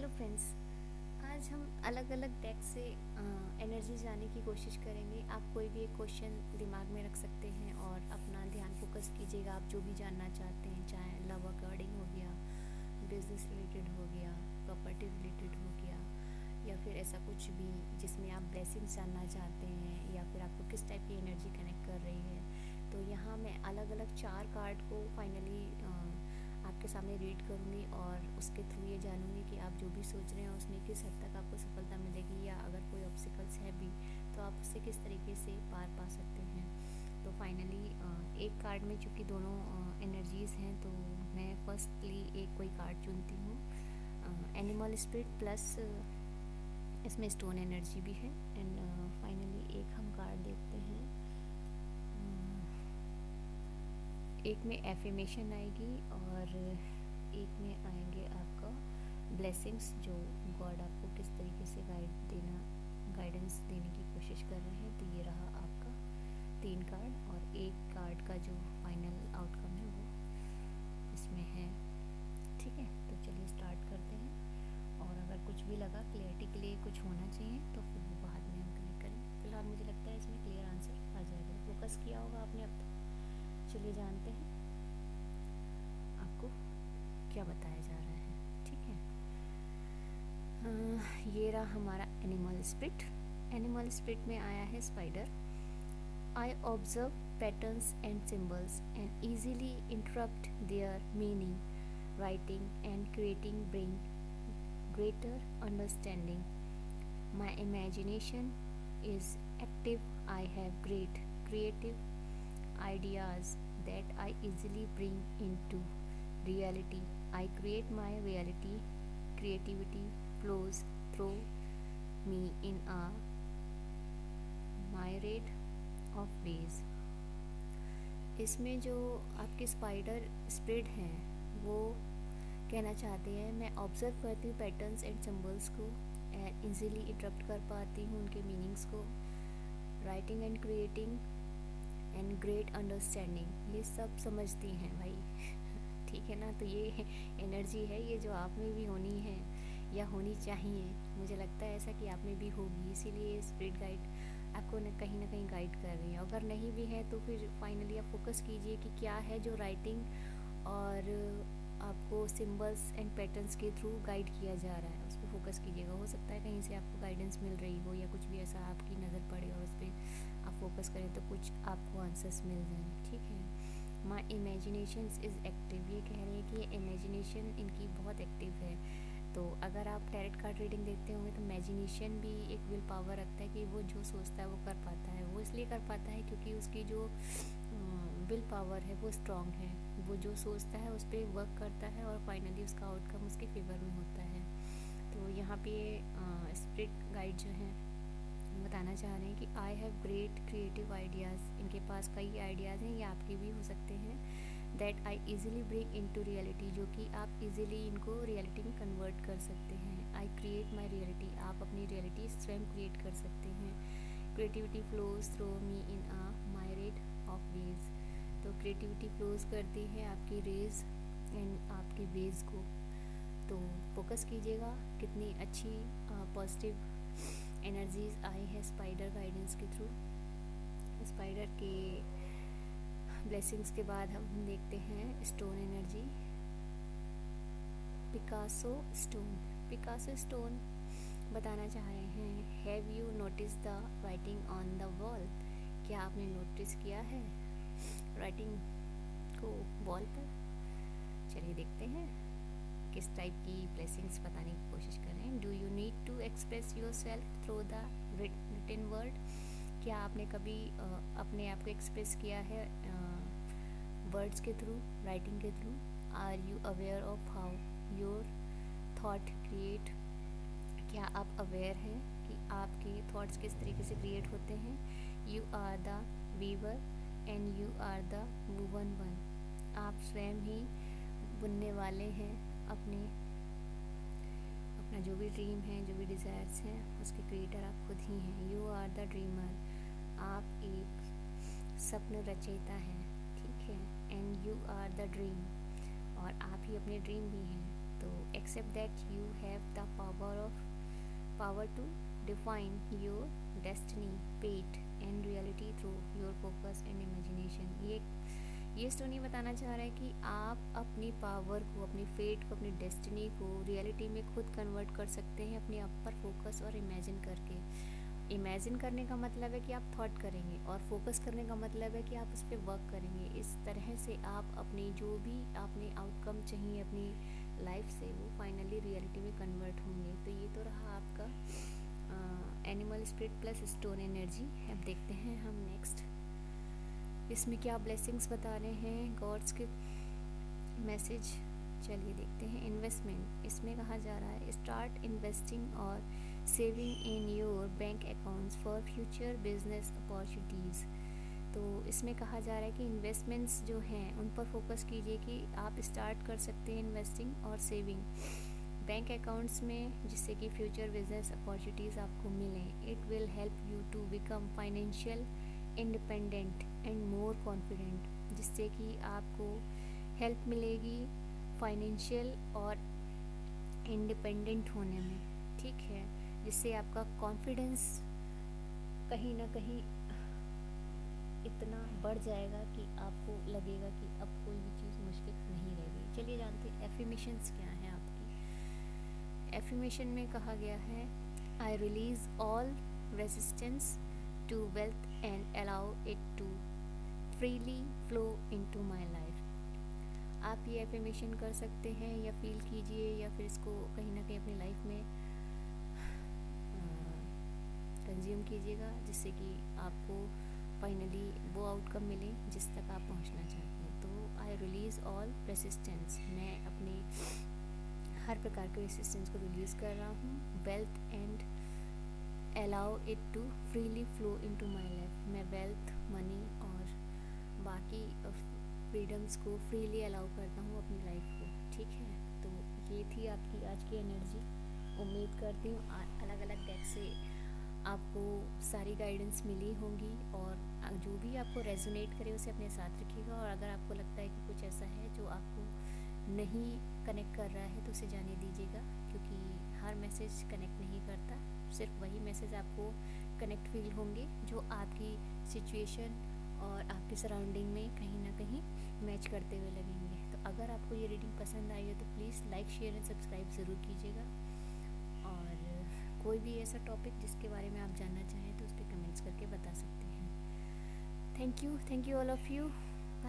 Hello friends. आज हम अलग अलग डेक से एनर्जी जाने की कोशिश करेंगे। आप कोई भी एक क्वेश्चन दिमाग में रख सकते हैं और अपना ध्यान फोकस कीजिएगा। आप जो भी जानना चाहते हैं, चाहे लव अकॉर्डिंग हो गया, बिजनेस रिलेटेड हो गया, प्रॉपर्टी रिलेटेड हो गया, या फिर ऐसा कुछ भी जिसमें आप ब्लेसिंग्स जानना चाहते हैं, या फिर आपको किस टाइप की एनर्जी कनेक्ट कर रही है। तो यहाँ मैं अलग अलग 4 कार्ड को फाइनली आपके सामने रीड करूँगी और उसके थ्रू ये जानूँगी कि आप जो भी सोच रहे हैं उसमें किस हद तक आपको सफलता मिलेगी, या अगर कोई ऑब्स्टिकल्स है भी तो आप उससे किस तरीके से पार पा सकते हैं। तो फाइनली एक कार्ड में चूँकि दोनों एनर्जीज़ हैं, तो मैं फर्स्टली एक कोई कार्ड चुनती हूँ। एनिमल स्पिरिट प्लस इसमें स्टोन एनर्जी भी है। एंड फाइनली एक हम कार्ड देखते हैं। एक में एफर्मेशन आएगी और एक में आएंगे आपका ब्लेसिंग्स, जो गॉड आपको किस तरीके से गाइडेंस देने की कोशिश कर रहे हैं। तो ये रहा आपका 3 कार्ड, और एक कार्ड का जो फाइनल आउटकम है वो इसमें है। ठीक है, तो चलिए स्टार्ट करते हैं। और अगर कुछ भी लगा क्लियरिटी के लिए कुछ होना चाहिए तो फिर वो बाद में हम क्लियर करें। फिलहाल मुझे लगता है इसमें क्लियर आंसर आ जाएगा। फोकस किया होगा आपने अब तक। चलिए जानते हैं आपको क्या बताया जा रहा है। ठीक है, ये रहा हमारा एनिमल स्पिरिट। एनिमल स्पिरिट में आया है spider. I observe patterns and symbols and easily interrupt there meaning. Writing and creating bring greater understanding. My imagination is active. I have great creative ideas that I easily bring into reality. I create my reality. Creativity flows through me in a myriad of ways. इसमें जो आपके spider spirit हैं वो कहना चाहते हैं, मैं observe करती हूँ पैटर्न्स एंड सिम्बल्स को, इजीली इंटरप्ट कर पाती हूँ उनके मीनिंग्स को। Writing and creating and great understanding, ये सब समझती हैं भाई। ठीक है ना। तो ये एनर्जी है, ये जो आप में भी होनी है या होनी चाहिए। मुझे लगता है ऐसा कि आप में भी होगी, इसीलिए स्पिरिट गाइड आपको कहीं ना कहीं गाइड कर रही है। अगर नहीं भी है तो फिर फाइनली आप फोकस कीजिए कि क्या है जो राइटिंग और आपको सिंबल्स एंड पैटर्न्स के थ्रू गाइड किया जा रहा है, उस पर फोकस कीजिएगा। हो सकता है कहीं से आपको गाइडेंस मिल रही हो या कुछ भी ऐसा आपकी नज़र पड़े और उस पर आप फोकस करें तो कुछ आपको आंसर्स मिल जाएं। ठीक है। माई इमेजिनेशन इज़ एक्टिव, ये कह रहे हैं कि इमेजिनेशन इनकी बहुत एक्टिव है। तो अगर आप टैरेट कार्ड रीडिंग देखते होंगे तो इमेजिनेशन भी एक विल पावर रखता है कि वो जो सोचता है वो कर पाता है। वो इसलिए कर पाता है क्योंकि उसकी जो विल पावर है वो स्ट्रॉन्ग है। वो जो सोचता है उस पर वर्क करता है और फाइनली उसका आउटकम उसके फेवर में होता है। तो यहाँ पे स्पिरिट गाइड जो हैं बताना चाह रहे हैं कि I have great creative ideas. इनके पास कई आइडियाज़ हैं, ये आपके भी हो सकते हैं। That I easily bring into reality, जो कि आप इजीली इनको रियलिटी में कन्वर्ट कर सकते हैं। आई क्रिएट माई रियलिटी, आप अपनी रियलिटी स्वयं क्रिएट कर सकते हैं। Creativity flows through me in a myriad of ways, तो क्रिएटिविटी फ्लोज करती है आपकी रेज एंड आपकी वेज को। तो फोकस कीजिएगा कितनी अच्छी पॉजिटिव एनर्जीज आई है स्पाइडर गाइडेंस के थ्रू। स्पाइडर के ब्लेसिंग्स के बाद हम देखते हैं stone energy. Picasso stone. Picasso stone बताना चाह रहे हैं, have you notice the writing on the wall, क्या आपने नोटिस किया है राइटिंग को वॉल पर। चलिए देखते हैं किस टाइप की ब्लेसिंग्स बताने की कोशिश कर रहे हैं। Do you need to express yourself through the written word, क्या आपने कभी अपने आप को एक्सप्रेस किया है वर्ड्स के थ्रू, राइटिंग के थ्रू। Are you aware of how your thought create, क्या आप अवेयर हैं कि आपके थॉट्स किस तरीके से क्रिएट होते हैं। You are the weaver and you are the woven one, आप स्वयं ही बुनने वाले हैं अपना जो भी ड्रीम है, जो भी डिज़ायर्स हैं, उसके क्रिएटर आप खुद ही हैं। यू आर द ड्रीमर, आप एक सपन रचयिता हैं। ठीक है। And you are the dream, और आप ही अपने ड्रीम भी हैं। तो accept that you have the power to define your destiny, pet and reality through your focus and imagination. ये स्टोरी बताना चाह रहा है कि आप अपनी पावर को, अपनी फेट को, अपनी डेस्टिनी को रियलिटी में खुद कन्वर्ट कर सकते हैं अपने आप पर फोकस और इमेजिन करके। इमेजिन करने का मतलब है कि आप थॉट करेंगे, और फोकस करने का मतलब है कि आप उस पर वर्क करेंगे। इस तरह से आप अपनी जो भी आपने आउटकम चाहिए अपनी लाइफ से, वो फाइनली रियलिटी में कन्वर्ट होंगे। तो ये तो रहा आपका animal spirit plus stone energy. अब देखते हैं हम नेक्स्ट इसमें क्या ब्लेसिंग्स बता रहे हैं गॉड्स के मैसेज। चलिए देखते हैं। इन्वेस्टमेंट, इसमें कहा जा रहा है स्टार्ट इन्वेस्टिंग और saving in your bank accounts for future business opportunities. तो इसमें कहा जा रहा है कि इन्वेस्टमेंट्स जो हैं उन पर फोकस कीजिए कि आप स्टार्ट कर सकते हैं इन्वेस्टिंग और सेविंग बैंक अकाउंट्स में, जिससे कि फ्यूचर बिजनेस अपॉर्चुनिटीज़ आपको मिलें। It will help you to become financial independent and more confident, जिससे कि आपको हेल्प मिलेगी फाइनेंशियल और इंडिपेंडेंट होने में, ठीक है, जिससे आपका कॉन्फिडेंस कहीं ना कहीं इतना बढ़ जाएगा कि आपको लगेगा कि अब कोई भी चीज़ मुश्किल नहीं रहेगी। चलिए जानते हैं एफर्मेशंस क्या है आपकी। एफर्मेशन में कहा गया है I release all resistance to wealth and allow it to freely flow into my life. आप ये एफर्मेशन कर सकते हैं या फील कीजिए, या फिर इसको कहीं ना कहीं अपनी लाइफ में कंज्यूम कीजिएगा, जिससे कि आपको फाइनली वो आउटकम मिले जिस तक आप पहुंचना चाहते हैं। तो आई रिलीज़ ऑल रेसिस्टेंस, मैं अपने हर प्रकार के रेसिस्टेंस को रिलीज़ कर रहा हूँ। Wealth and allow it to freely flow into my life, मैं वेल्थ, मनी और बाकी फ्रीडम्स को फ्रीली अलाउ करता हूँ अपनी लाइफ को, ठीक है। तो ये थी आपकी आज की एनर्जी। उम्मीद करती हूँ अलग अलग डेक से आपको सारी गाइडेंस मिली होंगी, और जो भी आपको रेजोनेट करे उसे अपने साथ रखिएगा। और अगर आपको लगता है कि कुछ ऐसा है जो आपको नहीं कनेक्ट कर रहा है तो उसे जाने दीजिएगा, क्योंकि हर मैसेज कनेक्ट नहीं करता। सिर्फ वही मैसेज आपको कनेक्ट फील होंगे जो आपकी सिचुएशन और आपकी सराउंडिंग में कहीं ना कहीं मैच करते हुए लगेंगे। तो अगर आपको ये रीडिंग पसंद आई है तो please like, share and subscribe ज़रूर कीजिएगा। और कोई भी ऐसा टॉपिक जिसके बारे में आप जानना चाहें तो उस पर कमेंट्स करके बता सकते हैं। Thank you all of you.